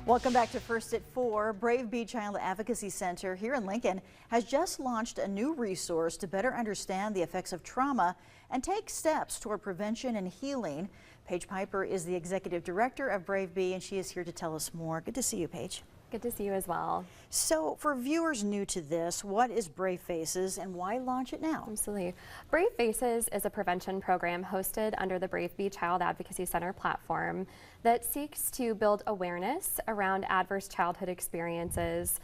Welcome back to First at 4. Brave Bee Child Advocacy Center here in Lincoln has just launched a new resource to better understand the effects of trauma and take steps toward prevention and healing. Paige Piper is the executive director of Brave Bee, and she is here to tell us more. Good to see you, Paige. Good to see you as well. So for viewers new to this, what is Brave Faces and why launch it now? Absolutely. Brave Faces is a prevention program hosted under the Brave Bee Child Advocacy Center platform that seeks to build awareness around adverse childhood experiences,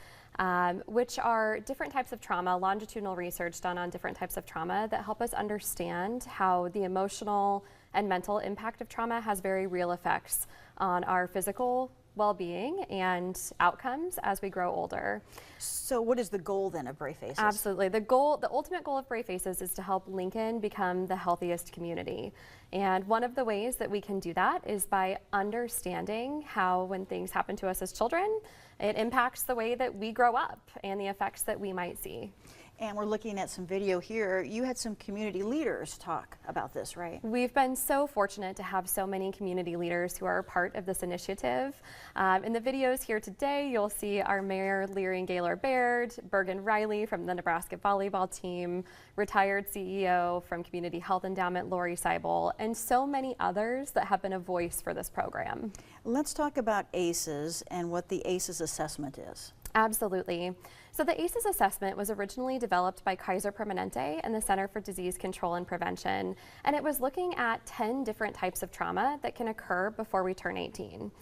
which are different types of trauma, longitudinal research done on different types of trauma that help us understand how the emotional and mental impact of trauma has very real effects on our physical well-being and outcomes as we grow older. So what is the goal then of Brave Faces? Absolutely. The ultimate goal of Brave Faces is to help Lincoln become the healthiest community. And one of the ways that we can do that is by understanding how when things happen to us as children, it impacts the way that we grow up and the effects that we might see. And we're looking at some video here. You had some community leaders talk about this, right? We've been so fortunate to have so many community leaders who are a part of this initiative. In the videos here today, you'll see our Mayor Leary Gaylor Baird, Bergen Riley from the Nebraska volleyball team, retired CEO from Community Health Endowment, Lori Seibel, and so many others that have been a voice for this program. Let's talk about ACEs and what the ACEs assessment is. Absolutely. So the ACEs assessment was originally developed by Kaiser Permanente and the Center for Disease Control and Prevention, and it was looking at 10 different types of trauma that can occur before we turn 18.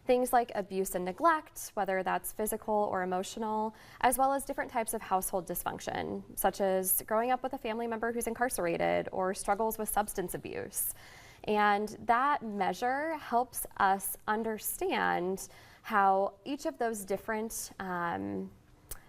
Things like abuse and neglect, whether that's physical or emotional, as well as different types of household dysfunction, such as growing up with a family member who's incarcerated or struggles with substance abuse. And that measure helps us understand how each of those different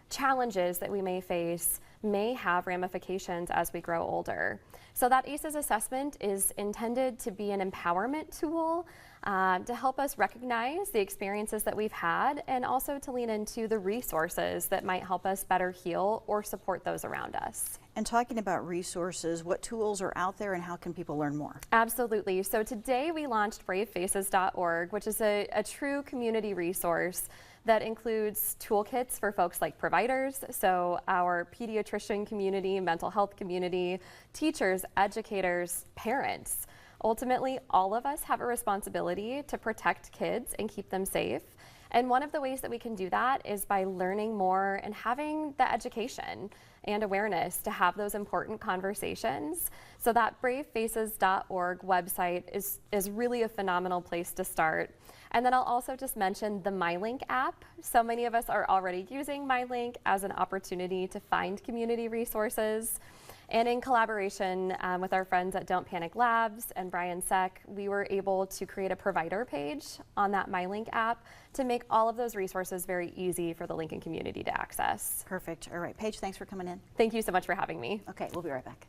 challenges that we may face may have ramifications as we grow older. So that ACEs assessment is intended to be an empowerment tool to help us recognize the experiences that we've had and also to lean into the resources that might help us better heal or support those around us. And talking about resources, what tools are out there and how can people learn more? Absolutely. So today we launched bravefaces.org, which is a true community resource that includes toolkits for folks like providers, so our pediatrician community, mental health community, teachers, educators, parents. Ultimately, all of us have a responsibility to protect kids and keep them safe. And one of the ways that we can do that is by learning more and having the education and awareness to have those important conversations. So that bravefaces.org website is really a phenomenal place to start. And then I'll also just mention the MyLink app. So many of us are already using MyLink as an opportunity to find community resources. And in collaboration with our friends at Don't Panic Labs and Brian Seck, we were able to create a provider page on that MyLink app to make all of those resources very easy for the Lincoln community to access. Perfect. All right, Paige, thanks for coming in. Thank you so much for having me. Okay, we'll be right back.